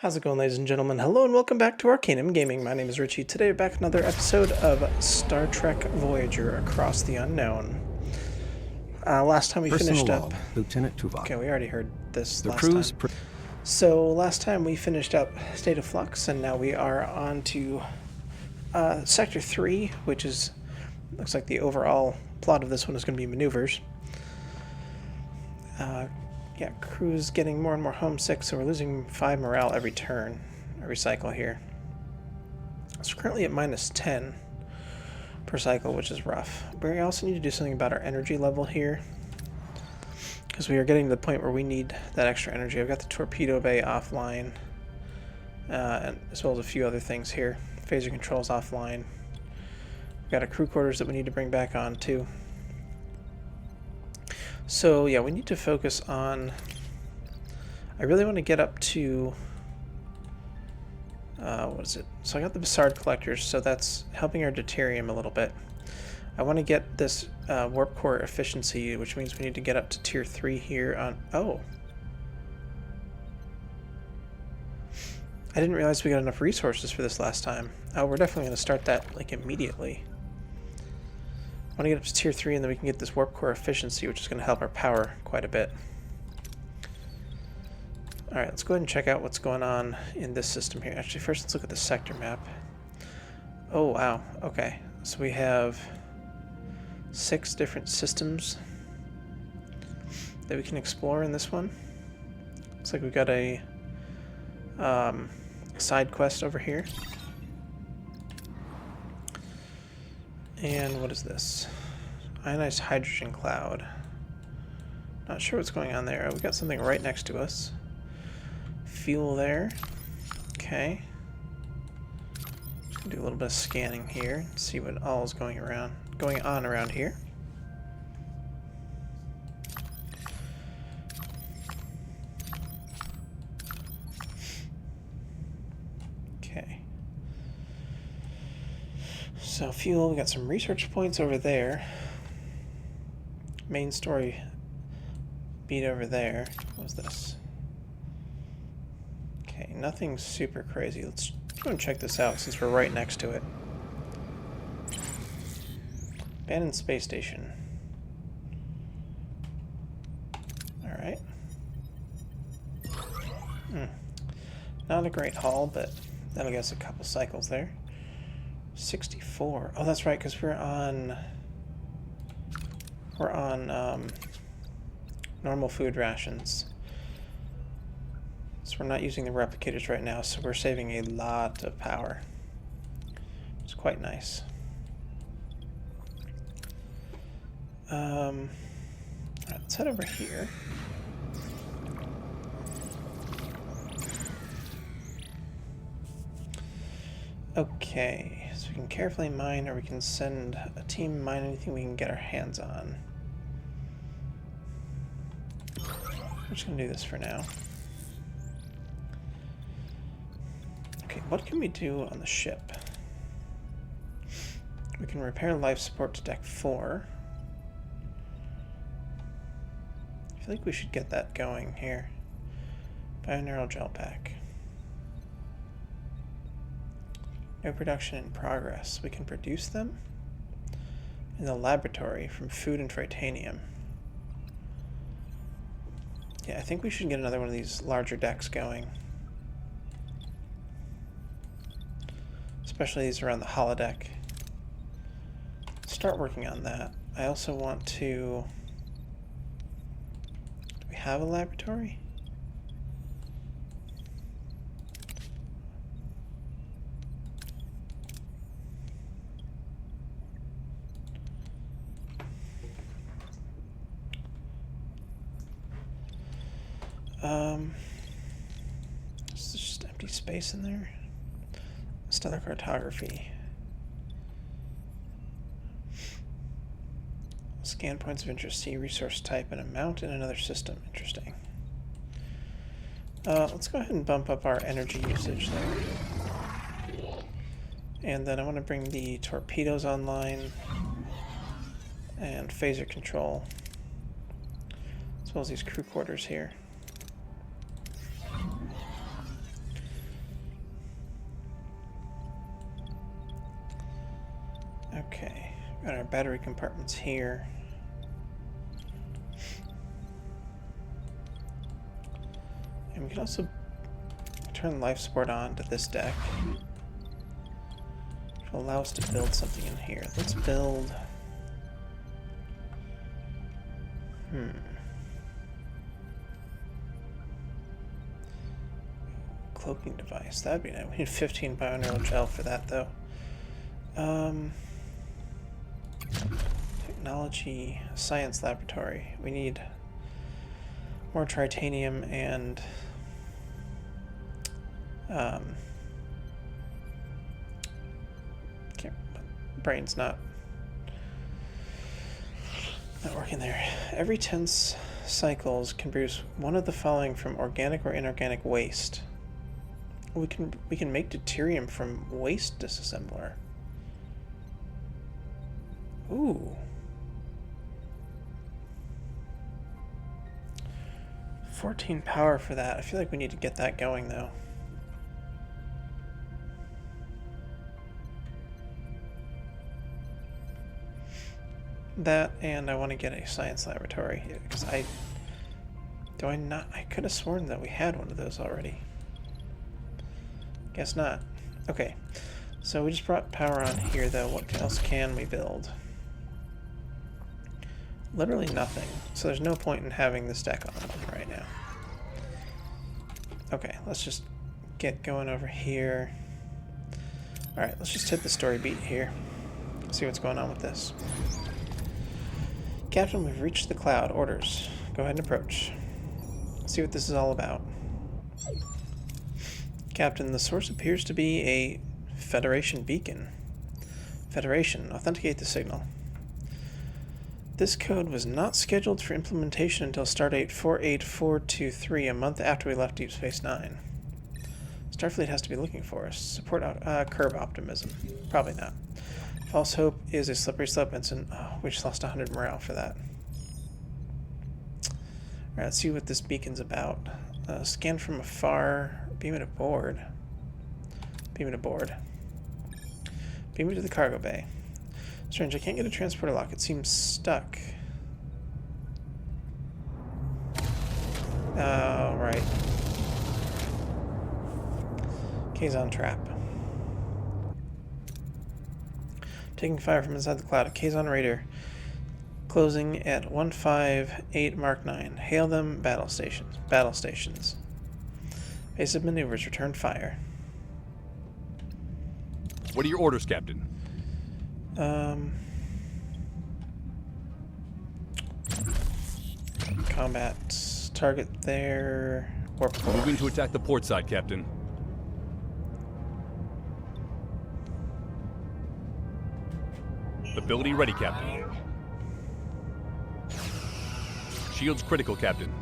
How's it going, ladies and gentlemen? Hello and welcome back to Arcanum Gaming. My name is Richie. Today we're back with another episode of Star Trek Voyager Across the Unknown. Last time we finished up... Lieutenant Tuvok. Okay, we already heard this The last crew's time. So last time we finished up State of Flux, and now we are on to Sector 3, which is... looks like the overall plot of this one is going to be maneuvers. Yeah, crew's getting more and more homesick, so we're losing 5 morale every turn, every cycle here. So we're currently at -10 per cycle, which is rough. But we also need to do something about our energy level here, because we are getting to the point where we need that extra energy. I've got the torpedo bay offline, and as well as a few other things here. Phaser controls offline. We've got our crew quarters that we need to bring back on too. So yeah, we need to focus on... I really want to get up to... what is it? So I got the Bassard collectors, so that's helping our deuterium a little bit. I want to get this warp core efficiency, which means we need to get up to tier 3 here on... Oh! I didn't realize we got enough resources for this last time. Oh, we're definitely going to start that like immediately. I want to get up to tier 3 and then we can get this warp core efficiency, which is going to help our power quite a bit. Alright, let's go ahead and check out what's going on in this system here. Actually, first let's look at the sector map. Oh, wow. Okay. So we have 6 different systems that we can explore in this one. Looks like we've got a side quest over here. And what is this? Ionized hydrogen cloud. Not sure what's going on there. We've got something right next to us. Fuel there. Okay. Just gonna do a little bit of scanning here. See what all is going on around here. Okay. So fuel, we got some research points over there. Main story beat over there. What was this? Okay, nothing super crazy. Let's go and check this out since we're right next to it. Abandoned space station. Alright. Not a great haul, but that'll get us a couple cycles there. 64. Oh, that's right, because we're on normal food rations. So we're not using the replicators right now, so we're saving a lot of power. It's quite nice. Alright, let's head over here. Okay, so we can carefully mine, or we can send a team mine anything we can get our hands on. I'm just going to do this for now. Okay, what can we do on the ship? We can repair life support to deck 4. I feel like we should get that going here. Bioneural gel pack. No production in progress. We can produce them in the laboratory from food and tritanium. Yeah, I think we should get another one of these larger decks going. Especially these around the holodeck. Start working on that. I also want to... Do we have a laboratory? Is there just empty space in there? Stellar cartography. Scan points of interest, see resource type and amount in another system. Interesting. Let's go ahead and bump up our energy usage there. And then I want to bring the torpedoes online and phaser control, as well as these crew quarters here. Okay, got our battery compartments here. And we can also turn life support on to this deck, which will allow us to build something in here. Let's build... Cloaking device. That'd be nice. We need 15 bioneural gel for that, though. Technology science laboratory. We need more tritanium and brain's not working there. Every 10 cycles can produce one of the following from organic or inorganic waste. We can make deuterium from waste disassembler. Ooh. 14 power for that. I feel like we need to get that going, though. That, and I want to get a science laboratory, because I could have sworn that we had one of those already. Guess not. Okay, so we just brought power on here, though. What else can we build? Literally nothing, so there's no point in having this deck on right now. Okay, let's just get going over here. Alright, let's just hit the story beat here. See what's going on with this. Captain, we've reached the cloud. Orders. Go ahead and approach. See what this is all about. Captain, the source appears to be a Federation beacon. Federation, authenticate the signal. This code was not scheduled for implementation until Stardate 48423, a month after we left Deep Space Nine. Starfleet has to be looking for us. Support curb optimism. Probably not. False hope is a slippery slope incident. Oh, we just lost 100 morale for that. Alright, let's see what this beacon's about. Scan from afar. Beam it aboard. Beam it aboard. Beam it to the cargo bay. Strange, I can't get a transporter lock. It seems stuck. Oh, right. Kazon trap. Taking fire from inside the cloud. A Kazon raider. Closing at 158 Mark 9. Hail them, battle stations. Battle stations. Base of maneuvers. Return fire. What are your orders, Captain? Combat. Target there. Warp core. Moving to attack the port side, Captain. Ability ready, Captain. Shields critical, Captain.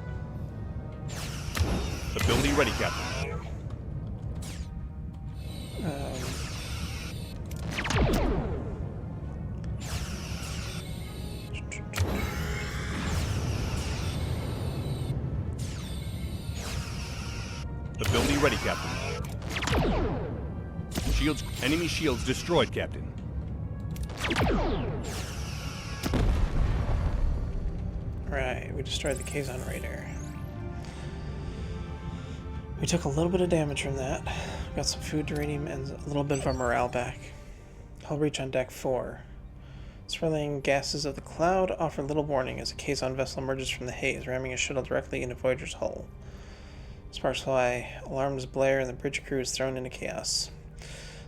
Ability ready, Captain. Ability ready, Captain. Shields, enemy shields destroyed, Captain. Right, we destroyed the Kazon raider. We took a little bit of damage from that. Got some food, uranium, and a little bit of our morale back. Hull reach on deck 4. Swirling gases of the cloud offer little warning as a Kazon vessel emerges from the haze, ramming a shuttle directly into Voyager's hull. Sparks fly, alarms blare, and the bridge crew is thrown into chaos.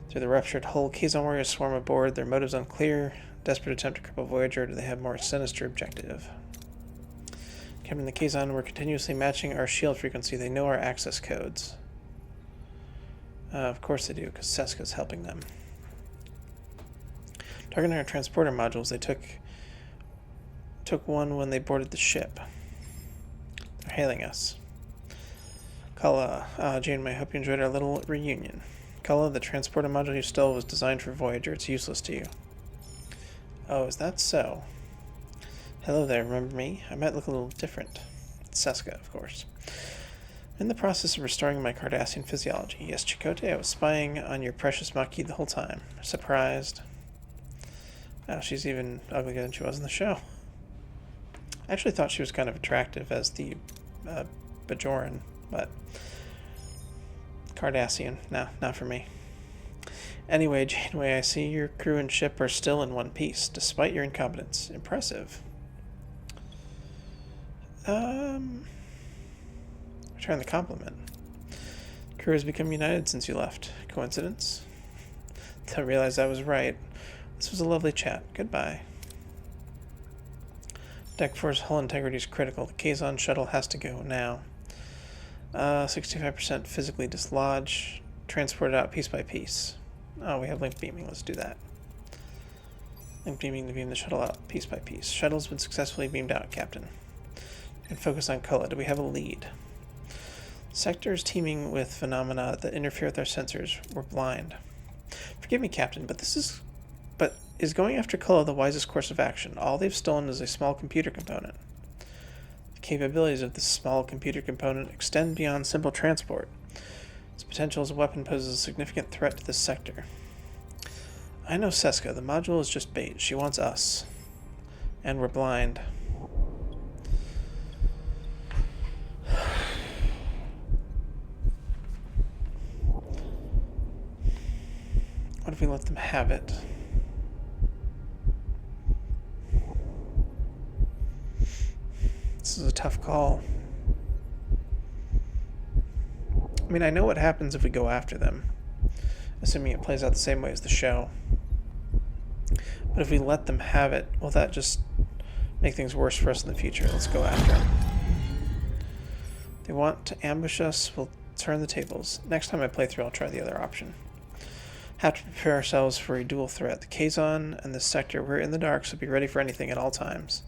Through the ruptured hull, Kazon warriors swarm aboard, their motives unclear. Desperate attempt to cripple Voyager, do they have more sinister objective? Captain, the Kazon, we're continuously matching our shield frequency. They know our access codes. Of course they do, because Seska's helping them. Targeting our transporter modules, they took one when they boarded the ship. They're hailing us. Kala, Jane, I hope you enjoyed our little reunion. Kala, the transporter module you stole was designed for Voyager. It's useless to you. Oh, is that so? Hello there, remember me? I might look a little different. It's Seska, of course. I'm in the process of restoring my Cardassian physiology. Yes, Chakotay, I was spying on your precious Maquis the whole time. Surprised. Oh, she's even uglier than she was in the show. I actually thought she was kind of attractive as the Bajoran, but Cardassian, no, not for me. Anyway, Janeway, I see your crew and ship are still in one piece, despite your incompetence. Impressive. Return the compliment. Crew has become united since you left. Coincidence? I realized I was right. This was a lovely chat. Goodbye. Deck 4's hull integrity is critical. The Kazon shuttle has to go now. 65% physically dislodge. Transport it out piece by piece. Oh, we have link beaming. Let's do that. Link beaming to beam the shuttle out piece by piece. Shuttle's been successfully beamed out, Captain. And focus on Kula. Do we have a lead? Sectors teeming with phenomena that interfere with our sensors. We're blind. Forgive me, Captain, but is going after Kula the wisest course of action? All they've stolen is a small computer component. The capabilities of this small computer component extend beyond simple transport. Its potential as a weapon poses a significant threat to this sector. I know Seska. The module is just bait. She wants us. And we're blind. What if we let them have it? This is a tough call. I mean, I know what happens if we go after them, assuming it plays out the same way as the show. But if we let them have it, will that just make things worse for us in the future? Let's go after them. They want to ambush us, we'll turn the tables. Next time I play through, I'll try the other option. Have to prepare ourselves for a dual threat. The Kazon and this sector, we're in the dark, so be ready for anything at all times.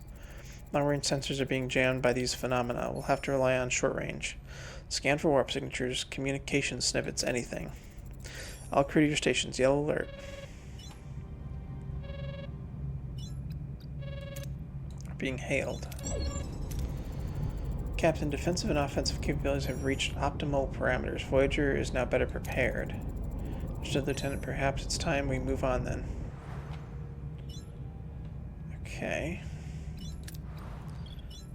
Long-range sensors are being jammed by these phenomena. We'll have to rely on short-range. Scan for warp signatures, communication snippets, anything. All crew to your stations. Yellow alert. Being hailed. Captain, defensive and offensive capabilities have reached optimal parameters. Voyager is now better prepared. Understood, Lieutenant. Perhaps it's time we move on then. Okay.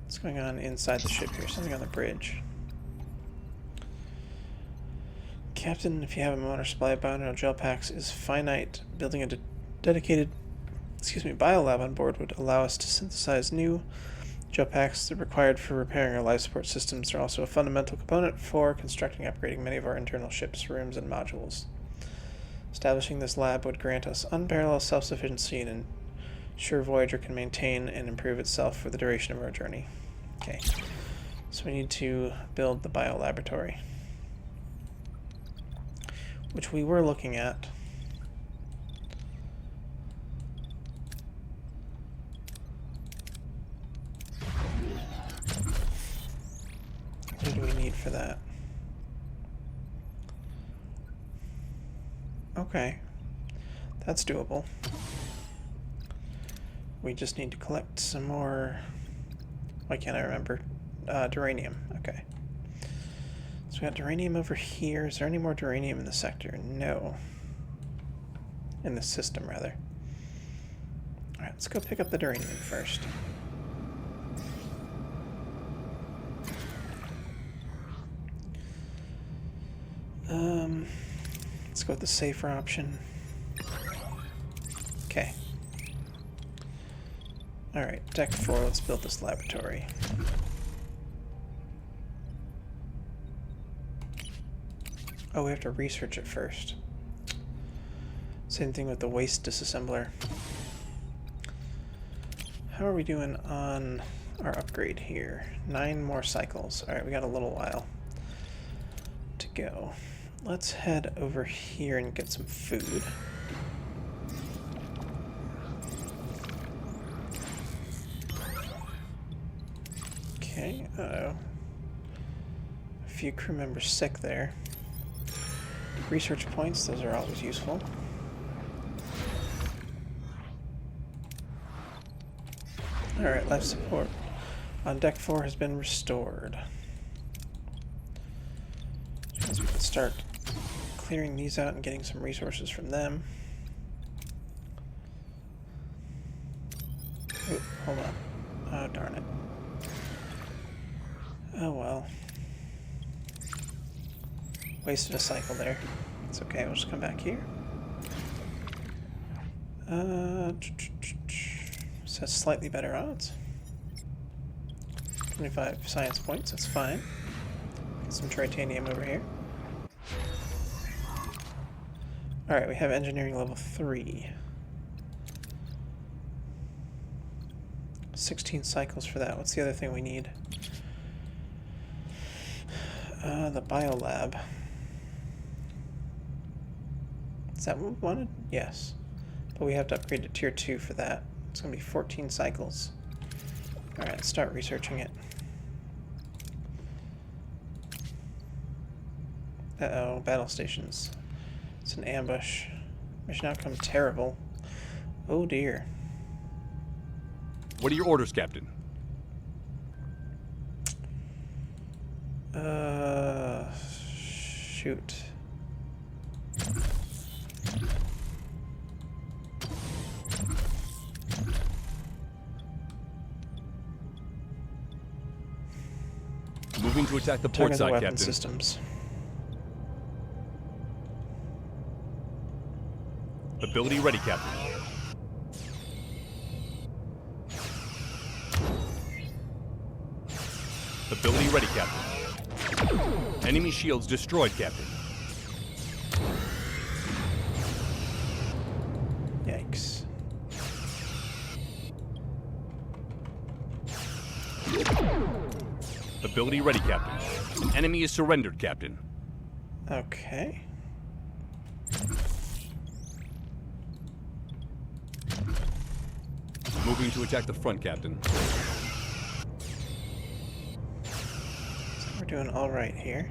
What's going on inside the ship here? Something on the bridge. Captain, if you have a motor supply of bionic gel packs is finite. Building a dedicated biolab on board would allow us to synthesize new gel packs that are required for repairing our life support systems. They're also a fundamental component for constructing and upgrading many of our internal ships, rooms, and modules. Establishing this lab would grant us unparalleled self-sufficiency and ensure Voyager can maintain and improve itself for the duration of our journey. Okay, so we need to build the biolaboratory, which we were looking at. What do we need for that? Okay, that's doable. We just need to collect some more. Why can't I remember? Duranium. Okay. So we got duranium over here. Is there any more duranium in the sector? No. In the system, rather. Alright, let's go pick up the duranium first. Let's go with the safer option. Okay. Alright, Deck 4, let's build this laboratory. Oh, we have to research it first. Same thing with the waste disassembler. How are we doing on our upgrade here? 9 more cycles. Alright, we got a little while to go. Let's head over here and get some food. Okay, uh-oh. A few crew members sick there. Research points, those are always useful. Alright, life support on Deck 4 has been restored. So we can start clearing these out and getting some resources from them. hold on. Oh, darn it. Oh, well. Wasted a cycle there. It's okay, we'll just come back here. So that's slightly better odds. 25 science points, that's fine. Get some tritanium over here. Alright, we have engineering level 3. 16 cycles for that. What's the other thing we need? The biolab. Is that what we wanted? Yes. But we have to upgrade to tier 2 for that. It's going to be 14 cycles. Alright, let's start researching it. Uh-oh, battle stations. It's an ambush. Mission outcome terrible. Oh dear. What are your orders, Captain? Shoot. Moving to attack the port Target the side, weapon Captain. systems. Ability ready, Captain. Ability ready, Captain. Enemy shields destroyed, Captain. Yikes. Ability ready, Captain. An enemy is surrendered, Captain. Okay. Moving to attack the front, Captain. So we're doing alright here.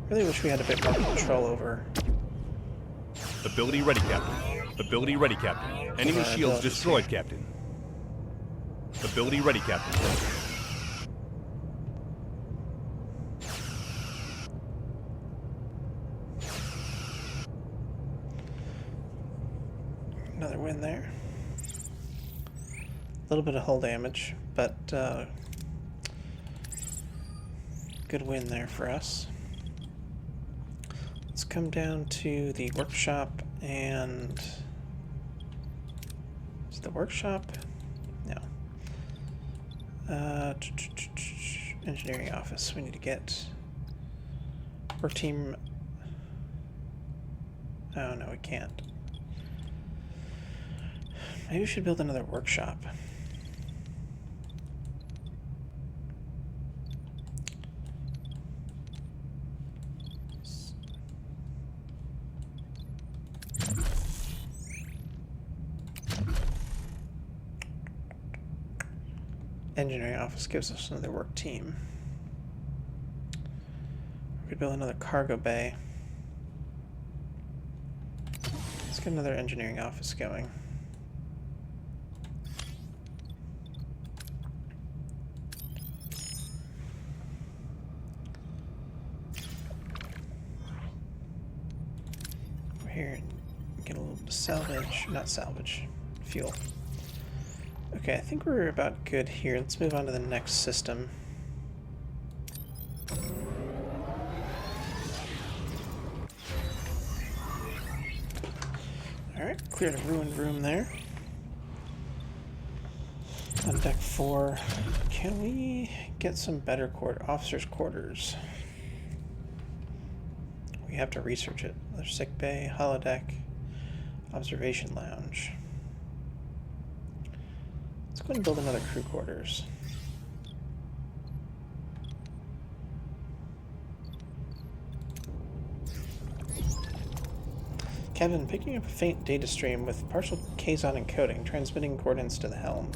Really wish we had a bit more control over. Ability ready, Captain. Ability ready, Captain. Enemy Our shields abilities destroyed, here. Captain. Ability ready, Captain. Another win there. A little bit of hull damage, but good win there for us. Let's come down to the workshop and... Is it the workshop? No. Engineering office. We need to get work team... Oh, no, we can't. Maybe we should build another workshop. Engineering office gives us another work team. We could build another cargo bay. Let's get another engineering office going. Over here, get a little bit of salvage, not salvage, fuel. Okay, I think we're about good here. Let's move on to the next system. Alright, cleared a ruined room there. On deck 4, can we get some better officers' quarters? We have to research it. There's sick bay, holodeck, observation lounge. Let's go ahead and build another crew quarters. Captain, picking up a faint data stream with partial Kazon encoding, transmitting coordinates to the helm.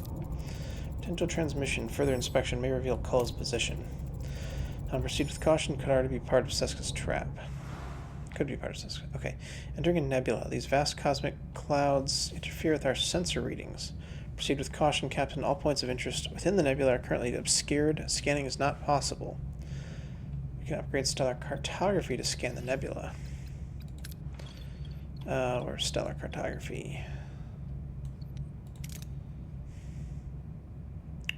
Potential transmission, further inspection may reveal Kull's position. Proceed with caution, could already be part of Seska's trap. Could be part of Seska. Okay. Entering a nebula. These vast cosmic clouds interfere with our sensor readings. Proceed with caution, Captain. All points of interest within the nebula are currently obscured. Scanning is not possible. We can upgrade stellar cartography to scan the nebula. Or stellar cartography.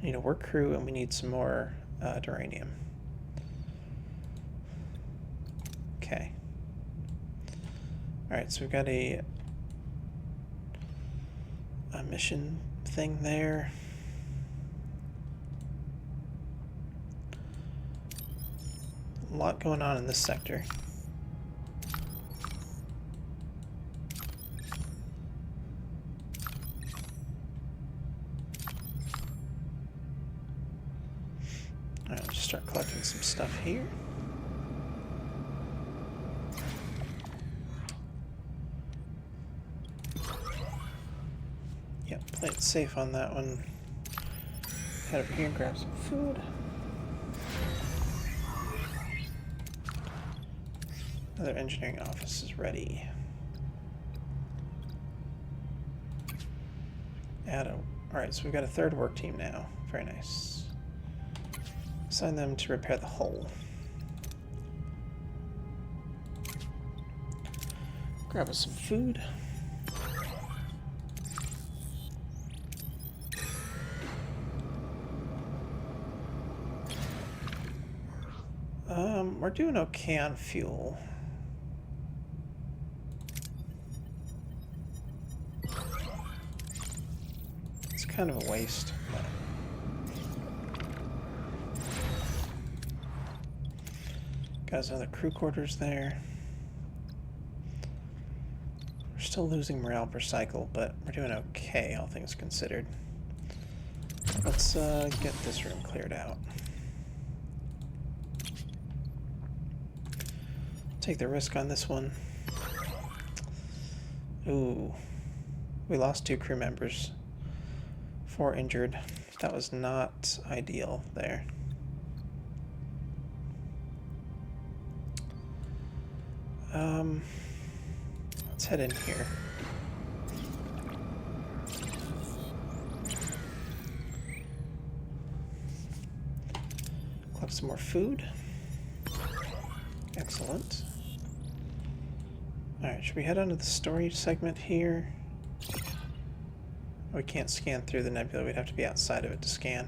We need a work crew, and we need some more duranium. Okay. Alright, so we've got a mission thing there. A lot going on in this sector. Alright, let's start collecting some stuff here. Yep, play it safe on that one. Head over here and grab some food. Another engineering office is ready. Alright, so we've got a third work team now. Very nice. Assign them to repair the hull. Grab us some food. We're doing okay on fuel. It's kind of a waste. Got another crew quarters there. We're still losing morale per cycle, but we're doing okay, all things considered. Let's get this room cleared out. Take the risk on this one. Ooh. We lost 2 crew members. 4 injured. That was not ideal there. Let's head in here. Collect some more food. Excellent. Alright, should we head on to the story segment here? We can't scan through the nebula, we'd have to be outside of it to scan.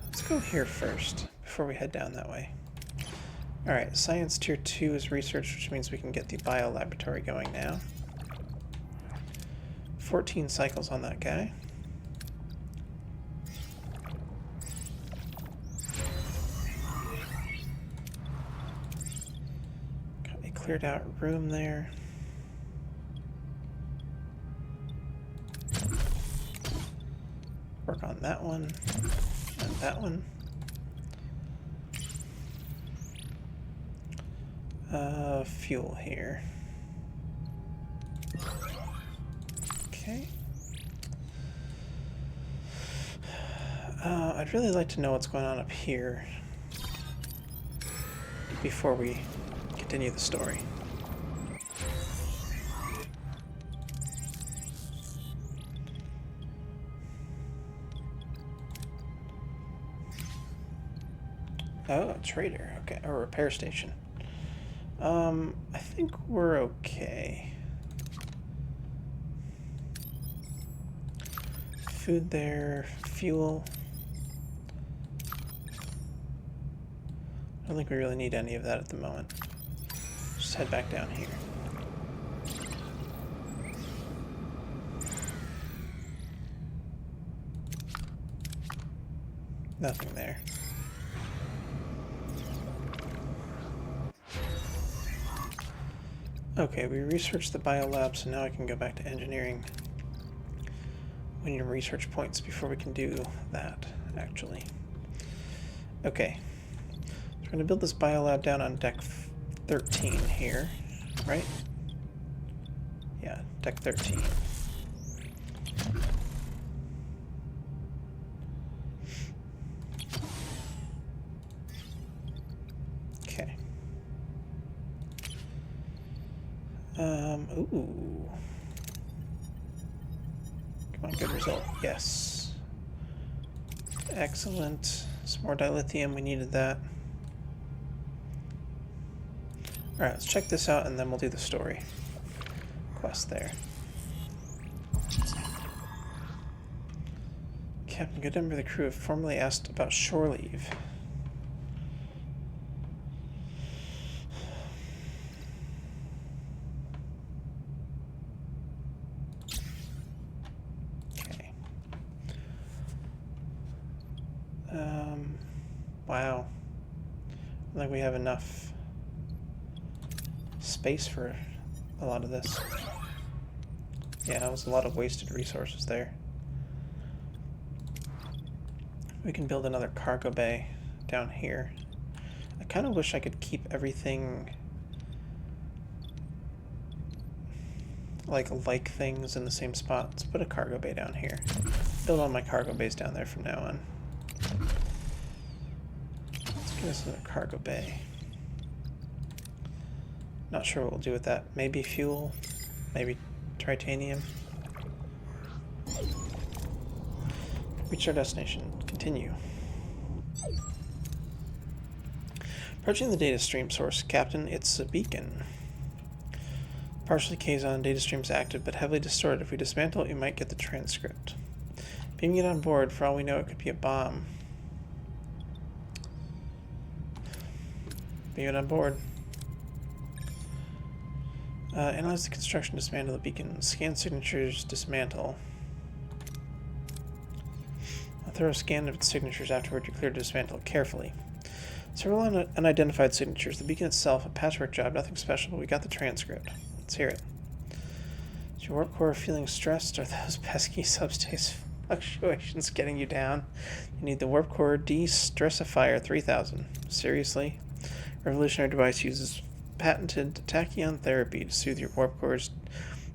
Let's go here first, before we head down that way. Alright, Science Tier 2 is research, which means we can get the biolaboratory going now. 14 cycles on that guy. Cleared out room there. Work on that one and that one. Fuel here. Okay. I'd really like to know what's going on up here before we continue the story. Oh, a trader. Okay, or a repair station. I think we're okay. Food there, fuel. I don't think we really need any of that at the moment. Just head back down here. Nothing there. Okay, we researched the biolab, so now I can go back to engineering. We need research points before we can do that, actually. Okay. So we're going to build this biolab down on deck 13 here, right? Yeah, deck 13. Okay. Ooh. Come on, good result. Yes. Excellent. Some more dilithium, we needed that. Alright, let's check this out and then we'll do the story quest there. Captain, good member of the crew have formally asked about shore leave. Okay. Wow. I don't think we have enough space for a lot of this. Yeah, that was a lot of wasted resources there. We can build another cargo bay down here. I kind of wish I could keep everything like things in the same spot. Let's put a cargo bay down here. Build all my cargo bays down there from now on. Let's give us another cargo bay. Not sure what we'll do with that. Maybe fuel, maybe titanium. Reach our destination. Continue. Approaching the data stream source, Captain. It's a beacon. Partially Kazon, data stream's active, but heavily distorted. If we dismantle it, we might get the transcript. Beaming it on board. For all we know, it could be a bomb. Beam it on board. Analyze the construction, dismantle the beacon. Scan signatures, dismantle. A thorough scan of its signatures afterward, you're clear to dismantle it carefully. Several unidentified signatures. The beacon itself, a patchwork job, nothing special, but we got the transcript. Let's hear it. Is your warp core feeling stressed? Are those pesky subspace fluctuations getting you down? You need the warp core de-stressifier 3000. Seriously? Revolutionary device uses patented tachyon therapy to soothe your warp core's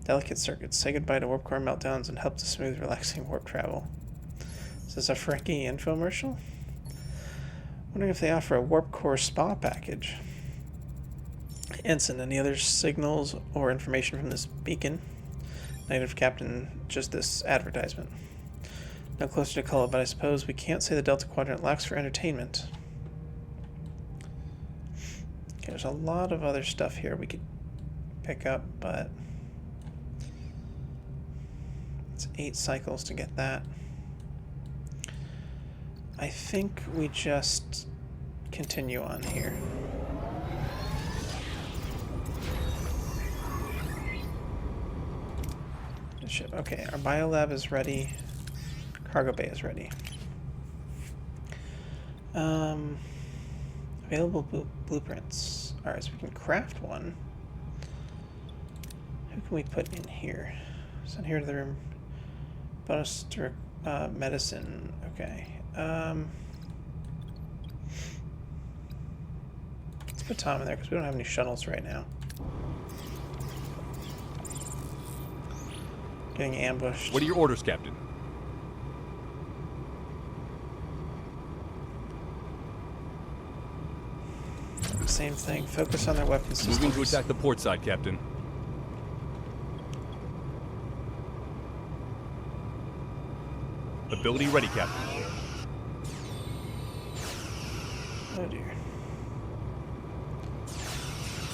delicate circuits. Say goodbye to warp core meltdowns and help to smooth, relaxing warp travel. Is this a Frankie infomercial? Wondering if they offer a warp core spa package. Ensign, any other signals or information from this beacon? Negative, Captain, just this advertisement. No closer to Culla, but I suppose we can't say the Delta Quadrant lacks for entertainment. Okay, there's a lot of other stuff here we could pick up, but it's 8 cycles to get that. I think we just continue on here. Ship. Okay, our biolab is ready. Cargo bay is ready. Available blueprints. Alright, so we can craft one. Who can we put in here? Send here to the room. Bonus to medicine. Okay. Let's put Tom in there because we don't have any shuttles right now. Getting ambushed. What are your orders, Captain? Same thing. Focus on their weapon systems. Moving to attack the port side, Captain. Ability ready, Captain. Oh dear.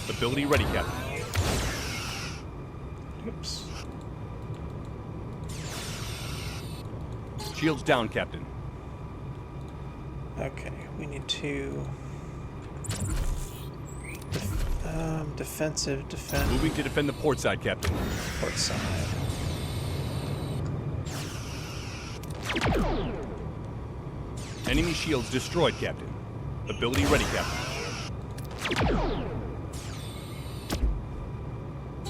Ability ready, Captain. Oops. Shields down, Captain. Okay, we need to defensive, defend. Moving to defend the port side, Captain. Port side. Enemy shields destroyed, Captain. Ability ready, Captain.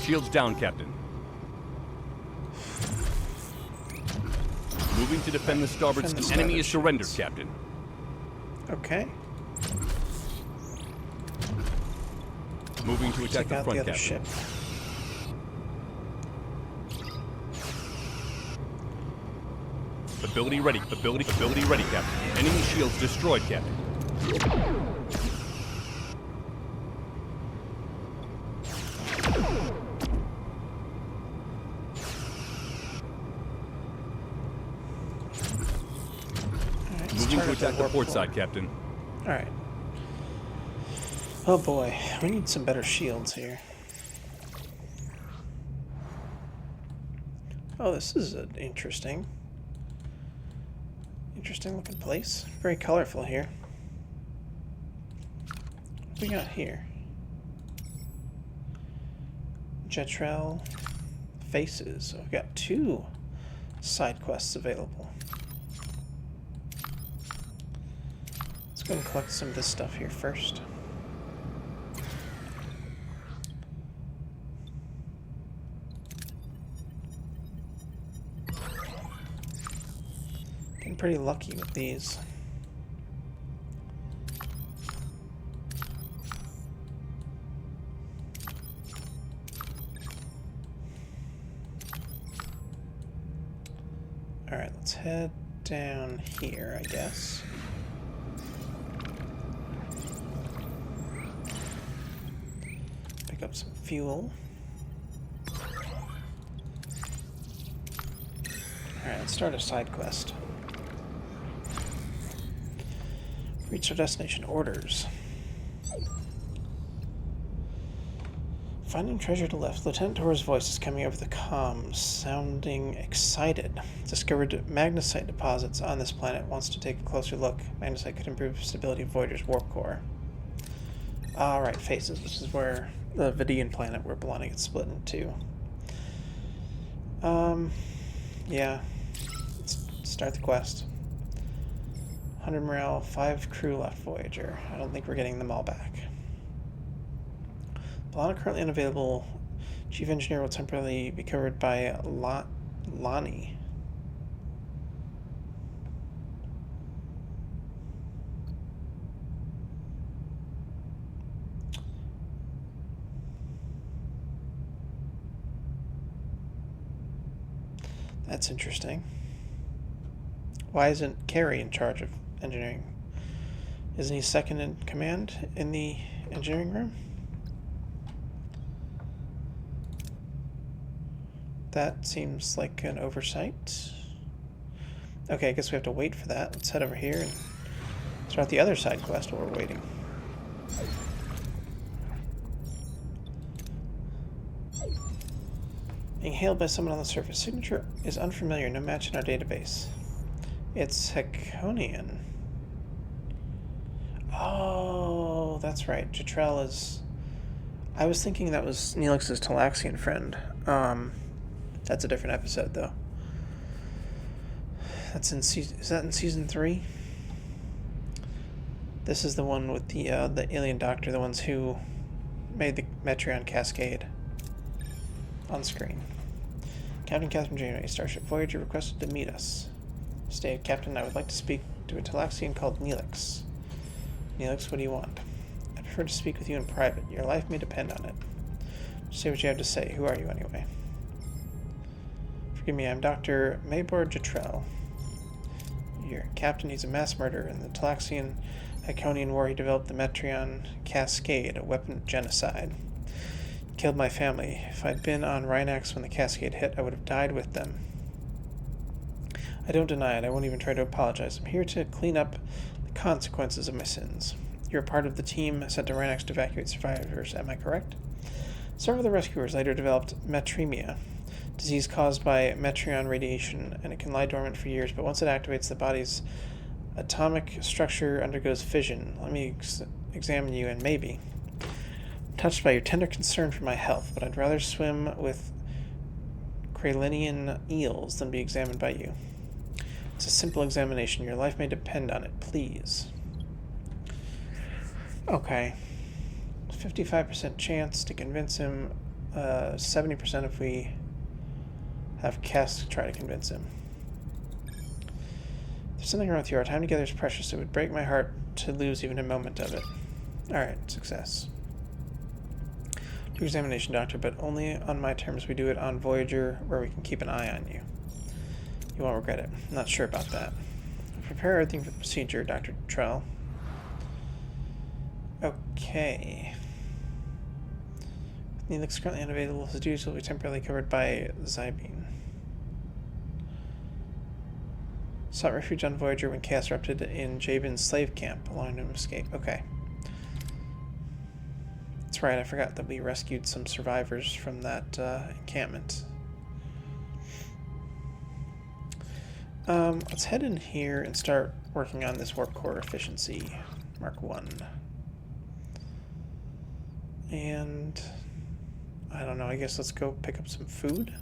Shields down, Captain. Moving to defend the starboard. Defend the The enemy is starboard surrendered, Captain. Okay. Moving to attack Take the out front, the other Captain. ship. Ability ready. Ability ready, Captain. Enemy shields destroyed, Captain. Alright, Moving to attack the port side, Captain. Alright. Oh boy, we need some better shields here. Oh, this is interesting. Interesting looking place. Very colorful here. What do we got here? Jetrel Faces. So we've got 2 side quests available. Let's go and collect some of this stuff here first. Getting pretty lucky with these. Alright, let's head down here, I guess. Pick up some fuel. Alright, let's start a side quest. Reach our destination. Orders. Finding treasure to lift. Lieutenant Tor's voice is coming over the comms, sounding excited. Discovered magnesite deposits on this planet. Wants to take a closer look. Magnesite could improve stability of Voyager's warp core. Alright, Faces, which is where the Vidian planet we're planning gets split in 2. Yeah. Let's start the quest. 100 morale, 5 crew left Voyager. I don't think we're getting them all back. Balana currently unavailable. Chief Engineer will temporarily be covered by Lonnie. That's interesting. Why isn't Carey in charge of engineering? Isn't he second in command in the engineering room? That seems like an oversight. Okay, I guess we have to wait for that. Let's head over here and start the other side quest while we're waiting. Being hailed by someone on the surface. Signature is unfamiliar, no match in our database. It's Heconian. Oh, that's right. Jetrel is... I was thinking that was Neelix's Talaxian friend. That's a different episode, though. That's in season... Is that in season 3? This is the one with the alien doctor, the ones who made the Metreon Cascade on screen. Captain Catherine Janeway, Starship Voyager, requested to meet us. Stated, Captain, I would like to speak to a Talaxian called Neelix. Neelix, what do you want? I prefer to speak with you in private. Your life may depend on it. Just say what you have to say. Who are you, anyway? Forgive me, I'm Dr. Maybor Jetrel. Your captain, he's a mass murderer. In the Talaxian Heconian War, he developed the Metreon Cascade, a weapon of genocide. He killed my family. If I'd been on Rhinax when the Cascade hit, I would have died with them. I don't deny it. I won't even try to apologize. I'm here to clean up the consequences of my sins. You're a part of the team sent to Rhinax to evacuate survivors, am I correct? Several of the rescuers later developed metremia, disease caused by Metreon radiation, and it can lie dormant for years, but once it activates, the body's atomic structure undergoes fission. Let me examine you, and maybe... I'm touched by your tender concern for my health, but I'd rather swim with Kralinian eels than be examined by you. It's a simple examination. Your life may depend on it. Please. Okay. 55% chance to convince him. 70% if we have Cass try to convince him. There's something wrong with you. Our time together is precious. It would break my heart to lose even a moment of it. Alright, success. Do examination, Doctor, but only on my terms. We do it on Voyager, where we can keep an eye on you. You won't regret it. I'm not sure about that. Prepare everything for the procedure, Dr. Trell. Okay. Neelix currently unavailable. His duties will be temporarily covered by Zybine. Sought refuge on Voyager when chaos erupted in Jabin's slave camp, allowing him to escape. Okay. That's right, I forgot that we rescued some survivors from that encampment. Let's head in here and start working on this warp core efficiency, Mark 1. And I don't know, I guess let's go pick up some food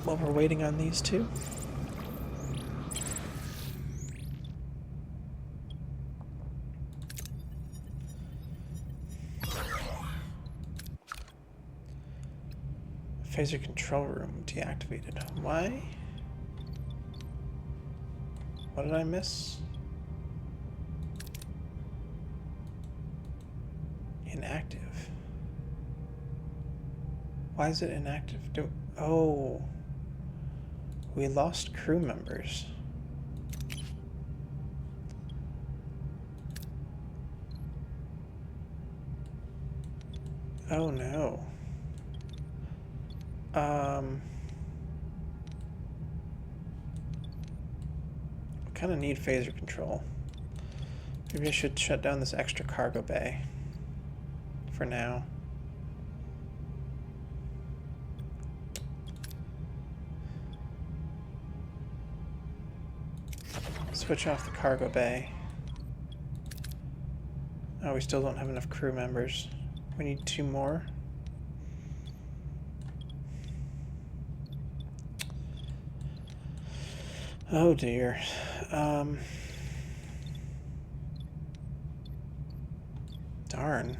while we're waiting on these two. Phaser control room deactivated. Why? What did I miss? Inactive. Why is it inactive? Oh. We lost crew members. Oh no. Kind of need phaser control. Maybe I should shut down this extra cargo bay for now. Switch off the cargo bay. Oh, we still don't have enough crew members. We need 2 more. Oh dear. Darn.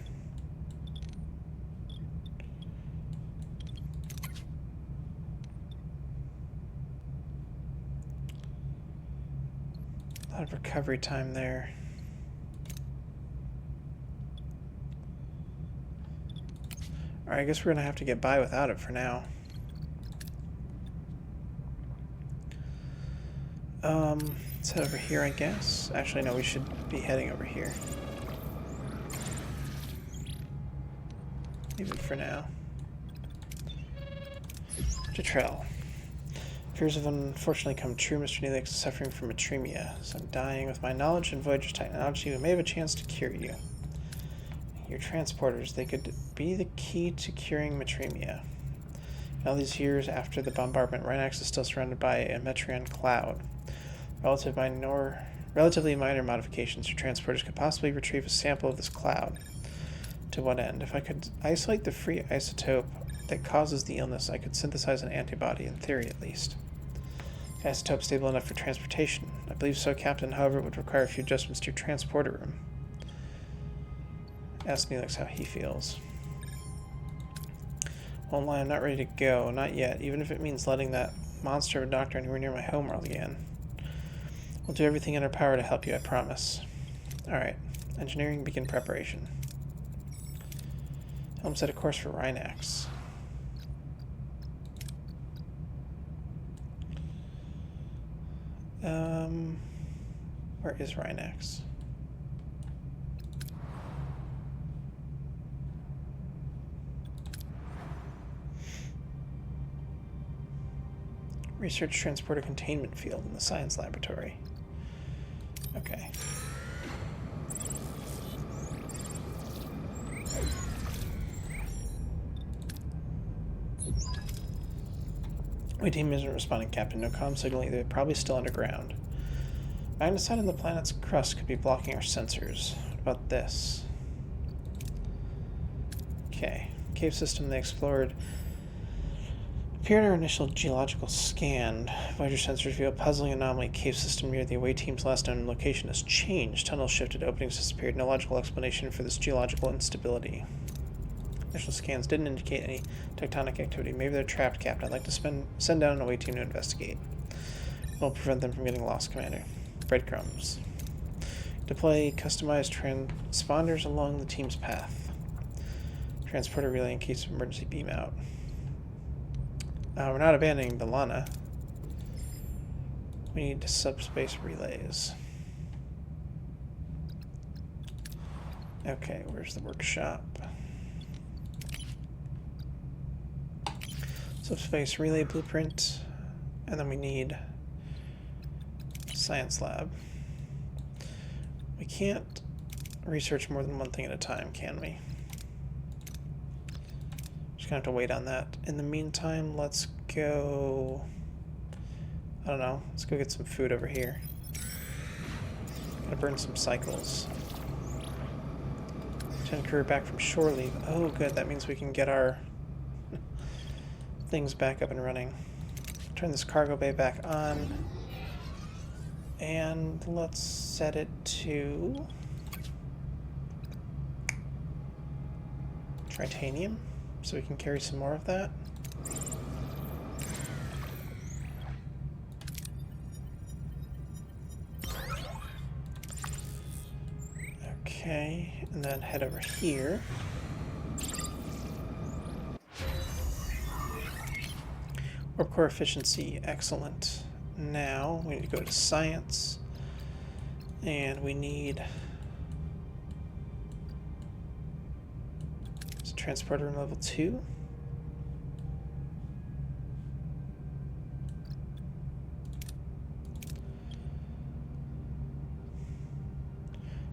A lot of recovery time there. Alright, I guess we're gonna have to get by without it for now. Let's head over here, I guess. Actually, no, we should be heading over here. Even for now. Detrell. Fears have unfortunately come true. Mr. Neelix is suffering from metremia. So I'm dying. With my knowledge and Voyager's technology, we may have a chance to cure you. Your transporters, they could be the key to curing metremia. In all these years after the bombardment, Rhinax is still surrounded by a Metreon cloud. Relatively minor modifications, your transporters could possibly retrieve a sample of this cloud. To what end? If I could isolate the free isotope that causes the illness, I could synthesize an antibody, in theory at least. The isotope stable enough for transportation. I believe so, Captain. However, it would require a few adjustments to your transporter room. Ask Neelix how he feels. Won't lie, I'm not ready to go. Not yet, even if it means letting that monster of a doctor anywhere near my homeworld again. We'll do everything in our power to help you, I promise. Alright. Engineering, begin preparation. Helm set a course for Rhinax. Where is Rhinax? Research transporter containment field in the science laboratory. Okay. My team isn't responding, Captain. No comm signal either. They're probably still underground. Magnesite in the planet's crust could be blocking our sensors. What about this? Okay. Cave system they explored appeared in our initial geological scan. Voyager sensors reveal a puzzling anomaly. Cave system near the away team's last known location has changed. Tunnels shifted, openings disappeared. No logical explanation for this geological instability. Initial scans didn't indicate any tectonic activity. Maybe they're trapped, Captain. I'd like to send down an away team to investigate. We'll prevent them from getting lost, Commander. Breadcrumbs. Deploy customized transponders along the team's path. Transporter relay in case of emergency beam out. We're not abandoning the Lana. We need subspace relays. Okay, where's the workshop? Subspace relay blueprint. And then we need science lab. We can't research more than one thing at a time, can we? Just gonna have to wait on that. In the meantime, let's go I don't know. Let's go get some food over here. Gonna burn some cycles. 10 crew back from shore leave. Oh, good. That means we can get our things back up and running. Turn this cargo bay back on. And let's set it to titanium, so we can carry some more of that. Okay, and then head over here. Warp core efficiency, excellent. Now we need to go to science, and we need transporter room level 2.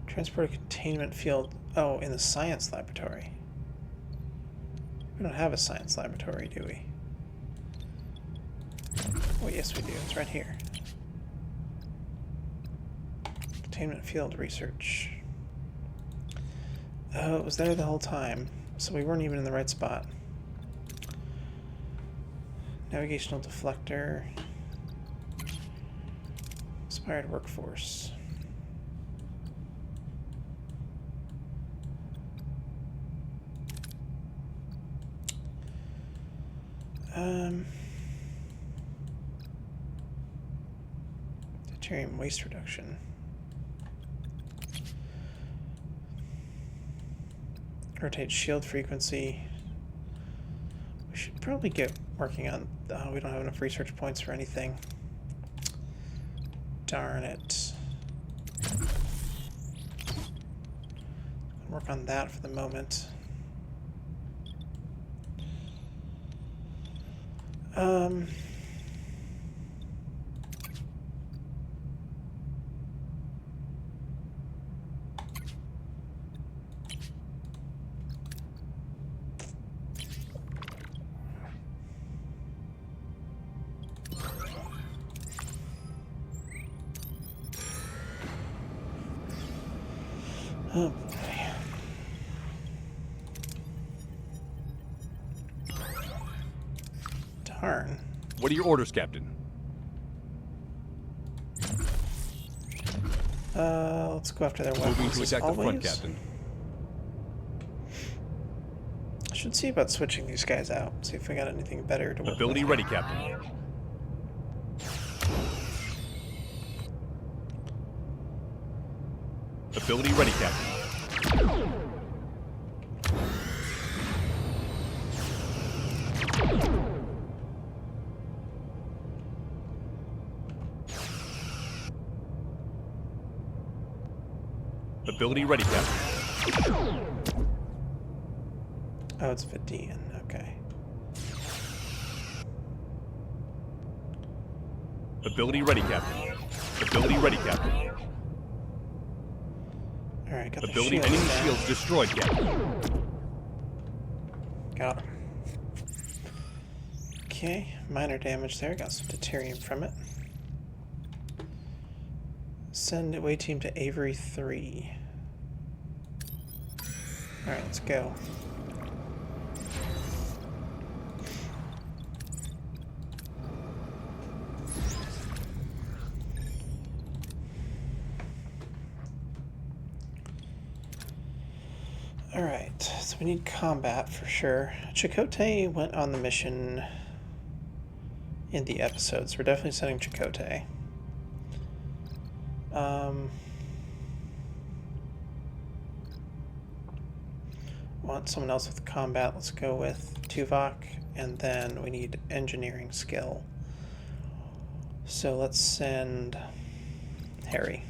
Transporter containment field. Oh, in the science laboratory. We don't have a science laboratory, do we? Oh, yes we do. It's right here. Containment field research. Oh, it was there the whole time. So we weren't even in the right spot. Navigational deflector. Inspired workforce. Deuterium waste reduction. Rotate shield frequency. We should probably get working on... we don't have enough research points for anything. Darn it. Work on that for the moment. Oh boy. Darn. What are your orders, Captain? Let's go after their weapons. Moving to attack the front, always. Captain. I should see about switching these guys out. See if we got anything better to work Ability with. ready, Captain. Ability ready, Captain. Ability ready, Captain. Oh, it's Vidian. Okay. Ability ready, Captain. Ability ready, Captain. Alright, got the Ability shields enemy down. shields destroyed, Captain. Got him. Okay, minor damage there. Got some deuterium from it. Send away team to Avery 3. Alright, let's go. Alright, so we need combat for sure. Chakotay went on the mission in the episodes. We're definitely sending Chakotay. Want someone else with combat? Let's go with Tuvok, and then we need engineering skill. So let's send Harry.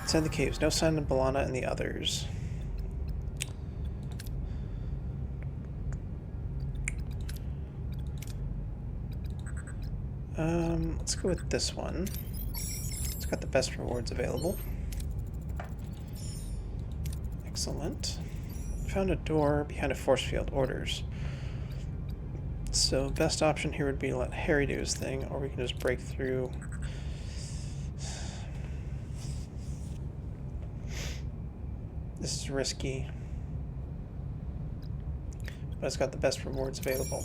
Inside the caves. No sign of Balana and the others. Let's go with this one. It's got the best rewards available. Excellent. Found a door behind a force field. Orders. So best option here would be to let Harry do his thing, or we can just break through. This is risky, but it's got the best rewards available.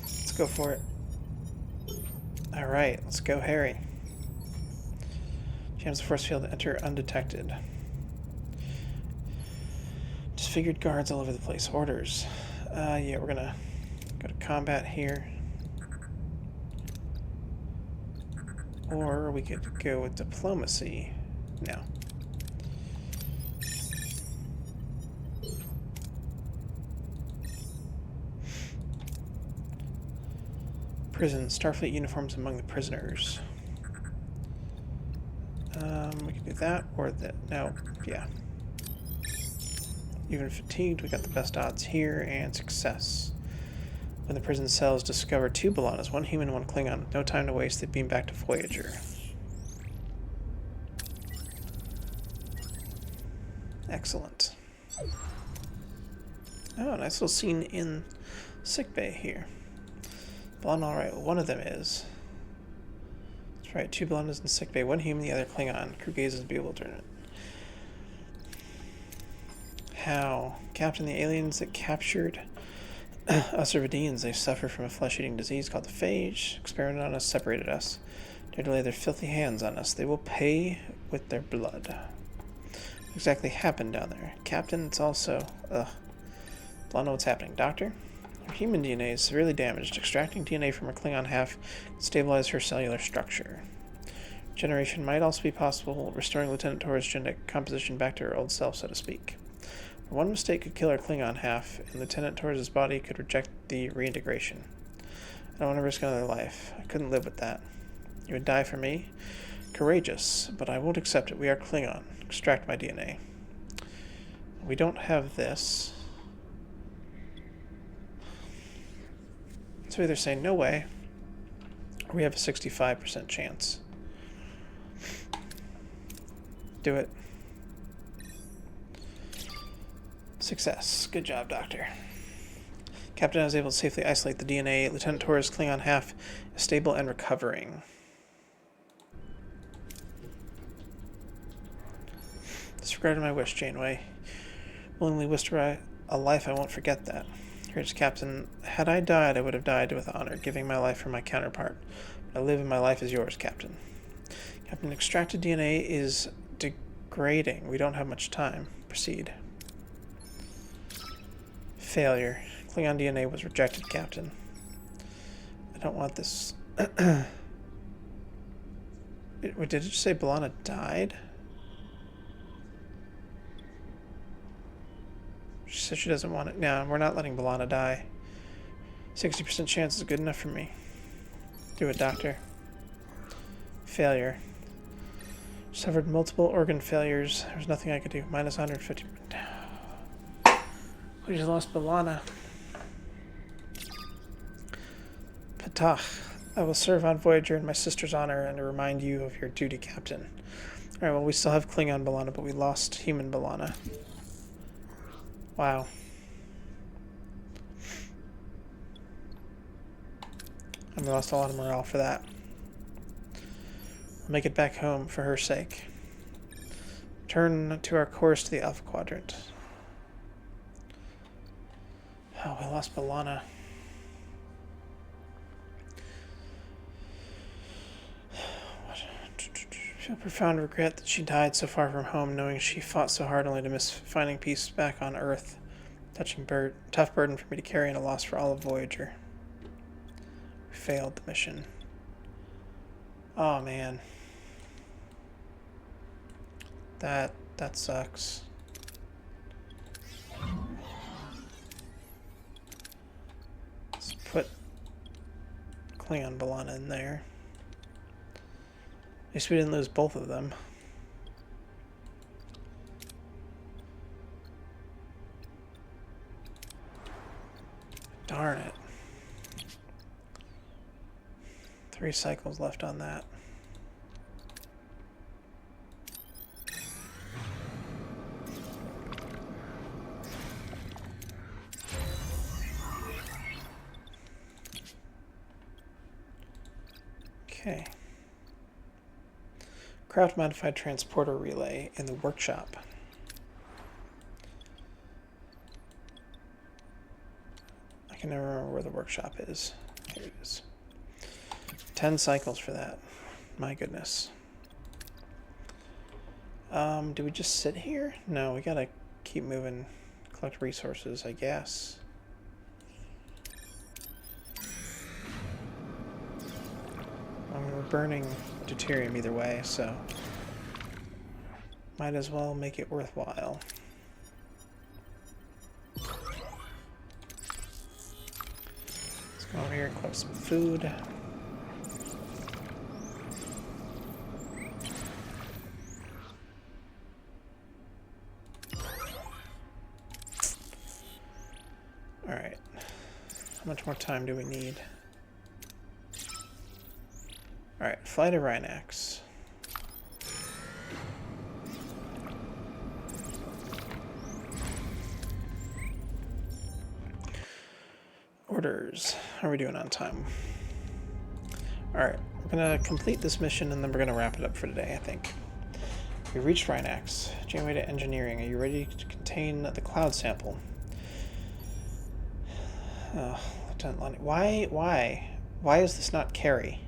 Let's go for it. Alright, let's go, Harry. Jams the force field to enter undetected. Disfigured guards all over the place. Orders. Yeah, we're gonna go to combat here. Or we could go with diplomacy. No. Prison. Starfleet uniforms among the prisoners. We can do that or that. No. Yeah. Even fatigued, we got the best odds here, and success. When the prison cells discover 2 Balanas, 1 human, 1 Klingon. No time to waste, they beam back to Voyager. Excellent. Oh, nice little scene in sickbay here. Balana, alright, one of them is. That's right, 2 Balanas in sickbay, 1 human, the other Klingon. Crew gazes bewildered. How? Captain, the aliens that captured us are Vidians. They suffer from a flesh-eating disease called the phage. Experimented on us, separated us. Dare to lay their filthy hands on us. They will pay with their blood. What exactly happened down there? Captain, it's also... Ugh. Don't know what's happening. Doctor? Her human DNA is severely damaged. Extracting DNA from her Klingon half can stabilize her cellular structure. Regeneration might also be possible, restoring Lieutenant Torres' genetic composition back to her old self, so to speak. One mistake could kill our Klingon half, and Lieutenant Torres' body could reject the reintegration. I don't want to risk another life. I couldn't live with that. You would die for me? Courageous, but I won't accept it. We are Klingon. Extract my DNA. We don't have this. So either say no way, or we have a 65% chance. Do it. Success. Good job, Doctor. Captain, I was able to safely isolate the DNA. Lieutenant Torres' Klingon half is stable and recovering. Disregarded my wish, Janeway. Willingly wished her a life I won't forget that. Here's Captain. Had I died, I would have died with honor, giving my life for my counterpart. But I live and my life is yours, Captain. Captain, extracted DNA is degrading. We don't have much time. Proceed. Failure. Klingon DNA was rejected, Captain. I don't want this. Did it just say Balana died? She said she doesn't want it. No, we're not letting Balana die. 60% chance is good enough for me. Do it, Doctor. Failure. Suffered multiple organ failures. There's nothing I could do. Minus 150. We just lost Balana. Patach. I will serve on Voyager in my sister's honor and to remind you of your duty, Captain. Alright, well, we still have Klingon Balana, but we lost human Balana. Wow. And we lost a lot of morale for that. We'll make it back home for her sake. Turn to our course to the Alpha Quadrant. Oh, we lost Balana. I feel profound regret that she died so far from home, knowing she fought so hard only to miss finding peace back on Earth. Tough burden for me to carry and a loss for all of Voyager. We failed the mission. Oh man. That sucks. Let's put Klingon Balana in there. At least we didn't lose both of them. Darn it. 3 cycles left on that. Okay. Craft modified transporter relay in the workshop. I can never remember where the workshop is. Here it is. 10 cycles for that. My goodness. Do we just sit here? No, we gotta keep moving. Collect resources, I guess. We're burning deuterium either way, so might as well make it worthwhile. Let's go over here and collect some food. Alright. How much more time do we need? Alright, fly to Rhinax. Orders. How are we doing on time? Alright, we're gonna complete this mission and then we're gonna wrap it up for today, I think. We reached Rhinax. Janeway to engineering. Are you ready to contain the cloud sample? Lieutenant Lonnie. Why is this not Carrie?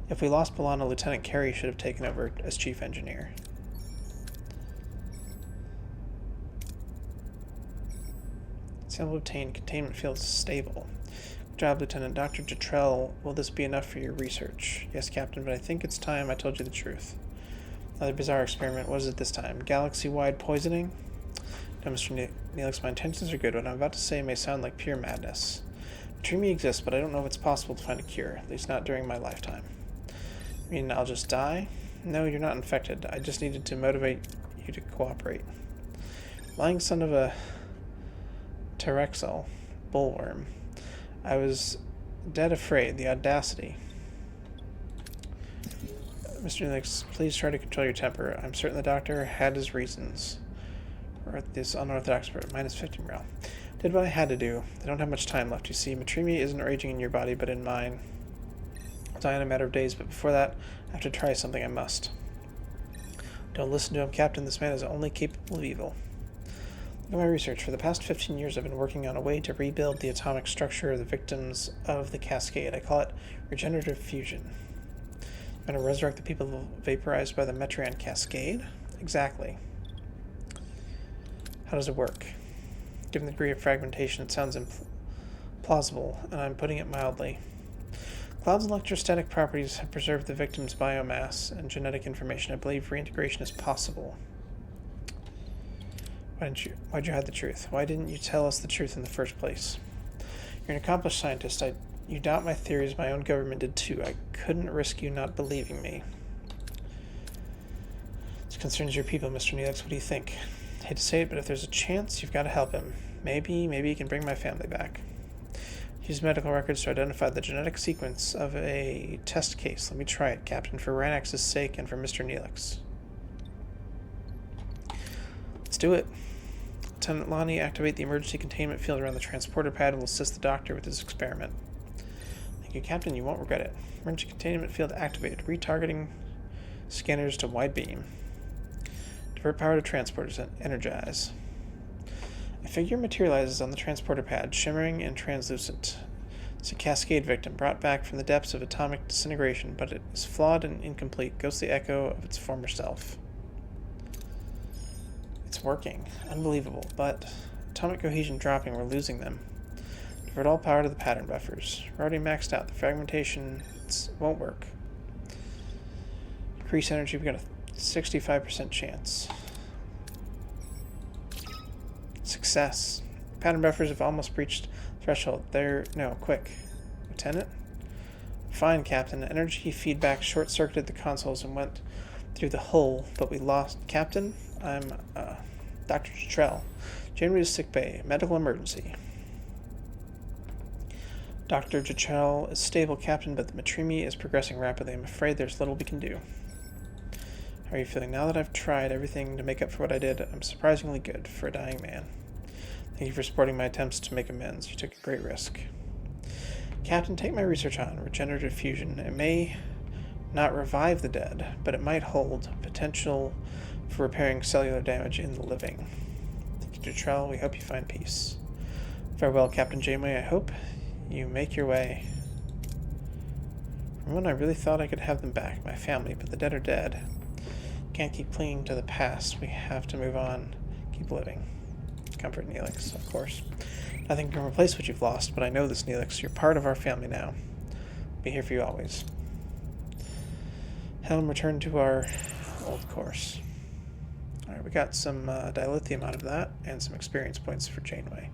If we lost B'Elanna, Lieutenant Carey should have taken over as chief engineer. Sample obtained. Containment field stable. Good job, Lieutenant. Dr. Jetrell, will this be enough for your research? Yes, Captain, but I think it's time I told you the truth. Another bizarre experiment. What is it this time? Galaxy-wide poisoning? No, Mr. Neelix, my intentions are good. What I'm about to say may sound like pure madness. Matrimi exists, but I don't know if it's possible to find a cure, at least not during my lifetime. I mean, I'll just die? No, you're not infected. I just needed to motivate you to cooperate. Lying son of a Terexel bullworm. I was dead afraid. The audacity. Mr. Neelix, please try to control your temper. I'm certain the doctor had his reasons. Or at this unorthodox minus 50 morale. Did what I had to do. I don't have much time left, you see. Matrimi isn't raging in your body, but in mine. I'll die in a matter of days, but before that, I have to try something I must. Don't listen to him, Captain. This man is only capable of evil. Look at my research. For the past 15 years, I've been working on a way to rebuild the atomic structure of the victims of the Cascade. I call it regenerative fusion. I'm going to resurrect the people vaporized by the Metreon Cascade? Exactly. How does it work? Given the degree of fragmentation, it sounds implausible, and I'm putting it mildly. Cloud's electrostatic properties have preserved the victim's biomass and genetic information. I believe reintegration is possible. Why'd you hide the truth? Why didn't you tell us the truth in the first place? You're an accomplished scientist. You doubt my theories. My own government did too. I couldn't risk you not believing me. This concerns your people, Mr. Neelix. What do you think? I hate to say it, but if there's a chance, you've got to help him. Maybe he can bring my family back. Use medical records to identify the genetic sequence of a test case. Let me try it, Captain, for Rhinax's sake and for Mr. Neelix. Let's do it. Lieutenant Lonnie, activate the emergency containment field around the transporter pad and will assist the doctor with his experiment. Thank you, Captain. You won't regret it. Emergency containment field activated. Retargeting scanners to wide beam. Divert power to transporters and energize. A figure materializes on the transporter pad, shimmering and translucent. It's a Cascade victim, brought back from the depths of atomic disintegration, but it is flawed and incomplete, ghostly echo of its former self. It's working. Unbelievable, but atomic cohesion dropping, we're losing them. Divert all power to the pattern buffers. We're already maxed out. The fragmentation won't work. Increase energy, we've got a 65% chance. Success. Pattern buffers have almost breached threshold. No, quick. Lieutenant? Fine, Captain. Energy feedback short-circuited the consoles and went through the hull, but we lost. Captain? I'm, Dr. Jetrell. Janeway to sickbay. Medical emergency. Dr. Jetrell is stable, Captain, but the Matrimi is progressing rapidly. I'm afraid there's little we can do. How are you feeling? Now that I've tried everything to make up for what I did, I'm surprisingly good for a dying man. Thank you for supporting my attempts to make amends. You took a great risk. Captain, take my research on regenerative fusion. It may not revive the dead, but it might hold potential for repairing cellular damage in the living. Thank you, Dutrell. We hope you find peace. Farewell, Captain Janeway. I hope you make your way. For a moment, I really thought I could have them back, my family, but the dead are dead. Can't keep clinging to the past. We have to move on. Keep living. Comfort, Neelix, of course. Nothing can replace what you've lost, but I know this, Neelix. You're part of our family now. I'll be here for you always. Helm, return to our old course. Alright, we got some dilithium out of that, and some experience points for Janeway.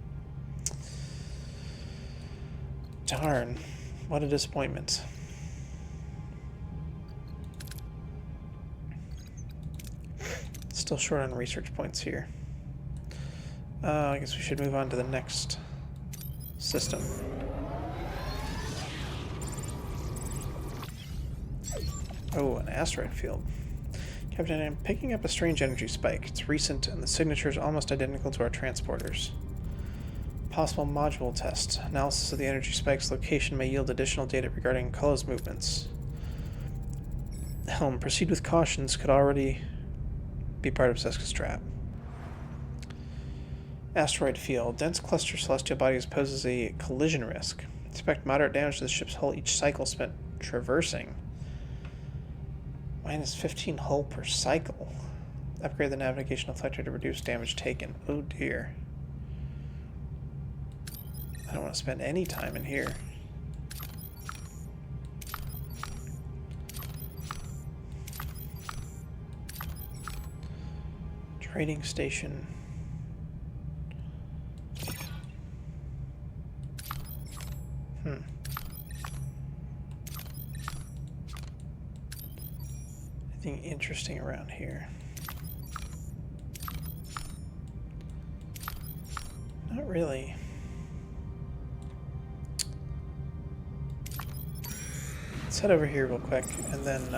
Darn. What a disappointment. Still short on research points here. I guess we should move on to the next system. Oh, an asteroid field. Captain, I'm picking up a strange energy spike. It's recent, and the signature is almost identical to our transporters. Possible module test. Analysis of the energy spike's location may yield additional data regarding Kolo's movements. Helm, proceed with cautions. Could already be part of Seska's trap. Asteroid field. Dense cluster of celestial bodies poses a collision risk. Expect moderate damage to the ship's hull each cycle spent traversing. Minus 15 hull per cycle. Upgrade the navigational filter to reduce damage taken. Oh dear. I don't want to spend any time in here. Trading station. Anything interesting around here? Not really. Let's head over here real quick, and then we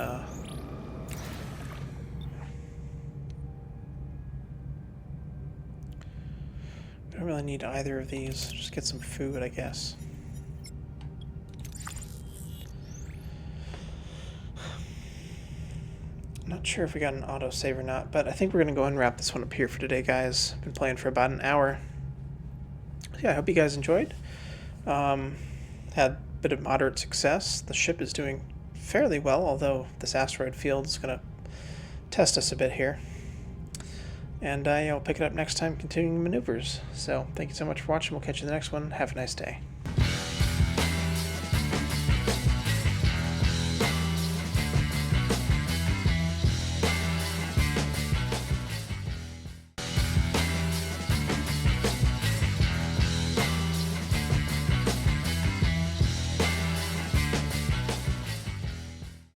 don't really need either of these. Just get some food, I guess. Not sure if we got an autosave or not, but I think we're going to go ahead and wrap this one up here for today, guys. I've been playing for about an hour. Yeah, I hope you guys enjoyed. Had a bit of moderate success. The ship is doing fairly well, although this asteroid field is going to test us a bit here. And I'll pick it up next time, continuing maneuvers. So thank you so much for watching. We'll catch you in the next one. Have a nice day.